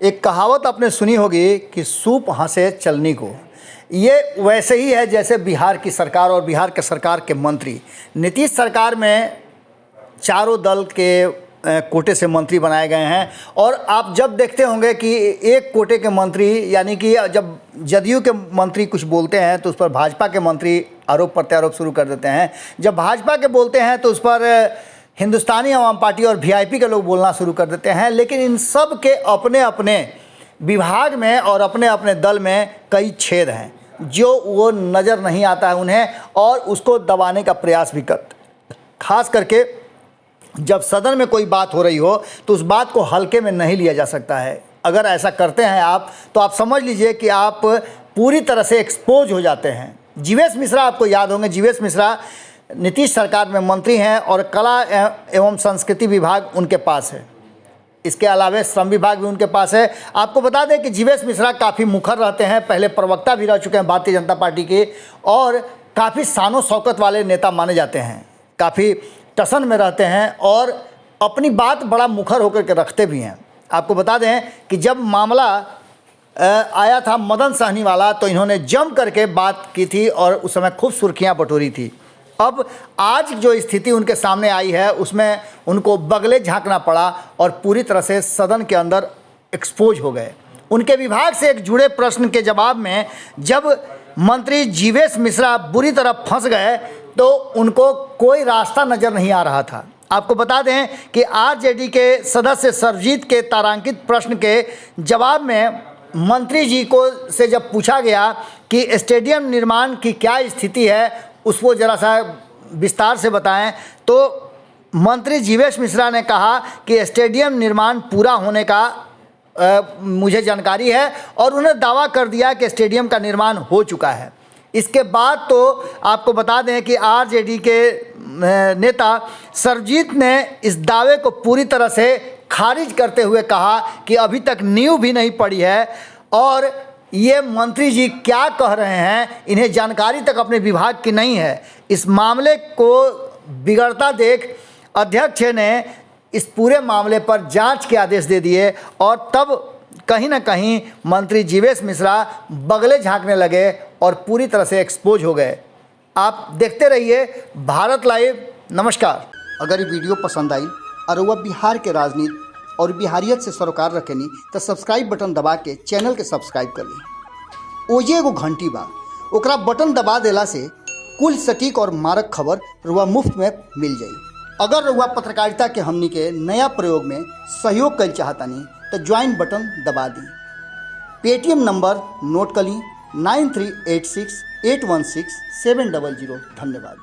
एक कहावत आपने सुनी होगी कि सूप हंसे चलनी को। ये वैसे ही है जैसे बिहार की सरकार और बिहार के सरकार के मंत्री। नीतीश सरकार में चारों दल के कोटे से मंत्री बनाए गए हैं और आप जब देखते होंगे कि एक कोटे के मंत्री, यानी कि जब जदयू के मंत्री कुछ बोलते हैं तो उस पर भाजपा के मंत्री आरोप प्रत्यारोप शुरू कर देते हैं। जब भाजपा के बोलते हैं तो उस पर हिंदुस्तानी आवाम पार्टी और वीआईपी के लोग बोलना शुरू कर देते हैं। लेकिन इन सब के अपने अपने विभाग में और अपने अपने दल में कई छेद हैं जो वो नज़र नहीं आता है उन्हें, और उसको दबाने का प्रयास भी करते। खास करके जब सदन में कोई बात हो रही हो तो उस बात को हल्के में नहीं लिया जा सकता है। अगर ऐसा करते हैं आप तो आप समझ लीजिए कि आप पूरी तरह से एक्सपोज हो जाते हैं। जीवेश मिश्रा, आपको याद होंगे, जीवेश मिश्रा नीतीश सरकार में मंत्री हैं और कला एवं संस्कृति विभाग उनके पास है। इसके अलावा श्रम विभाग भी उनके पास है। आपको बता दें कि जीवेश मिश्रा काफ़ी मुखर रहते हैं, पहले प्रवक्ता भी रह चुके हैं भारतीय जनता पार्टी के, और काफ़ी शानो शौकत वाले नेता माने जाते हैं। काफ़ी टसन में रहते हैं और अपनी बात बड़ा मुखर होकर के रखते भी हैं। आपको बता दें कि जब मामला आया था मदन सहनी वाला तो इन्होंने जम करके बात की थी और उस समय खूब सुर्खियां बटोरी थी। अब आज जो स्थिति उनके सामने आई है उसमें उनको बगले झांकना पड़ा और पूरी तरह से सदन के अंदर एक्सपोज हो गए। उनके विभाग से एक जुड़े प्रश्न के जवाब में जब मंत्री जीवेश मिश्रा बुरी तरह फंस गए तो उनको कोई रास्ता नज़र नहीं आ रहा था। आपको बता दें कि आरजेडी के सदस्य सरजीत के तारांकित प्रश्न के जवाब में मंत्री जी को से जब पूछा गया कि स्टेडियम निर्माण की क्या स्थिति है, उसको ज़रा सा विस्तार से बताएं, तो मंत्री जीवेश मिश्रा ने कहा कि स्टेडियम निर्माण पूरा होने का मुझे जानकारी है और उन्हें दावा कर दिया कि स्टेडियम का निर्माण हो चुका है। इसके बाद तो आपको बता दें कि आरजेडी के नेता सरजीत ने इस दावे को पूरी तरह से खारिज करते हुए कहा कि अभी तक नींव भी नहीं पड़ी है और ये मंत्री जी क्या कह रहे हैं, इन्हें जानकारी तक अपने विभाग की नहीं है। इस मामले को बिगड़ता देख अध्यक्ष ने इस पूरे मामले पर जांच के आदेश दे दिए और तब कहीं ना कहीं मंत्री जीवेश मिश्रा बगले झांकने लगे और पूरी तरह से एक्सपोज हो गए। आप देखते रहिए भारत लाइव। नमस्कार। अगर ये वीडियो पसंद आई और वह बिहार के राजनीति और बिहारियत से सरोकार रखेनी तो सब्सक्राइब बटन दबा के चैनल के सब्सक्राइब कर ली। ओजे एगो घंटी बा, ओकरा बटन दबा देला से कुल सटीक और मारक खबर रुआ मुफ्त में मिल जाई। अगर रुआ पत्रकारिता के हमनी के नया प्रयोग में सहयोग कर चाहतानी तो ज्वाइन बटन दबा दी। पेटीएम नंबर नोट कर ली 9386816700। धन्यवाद।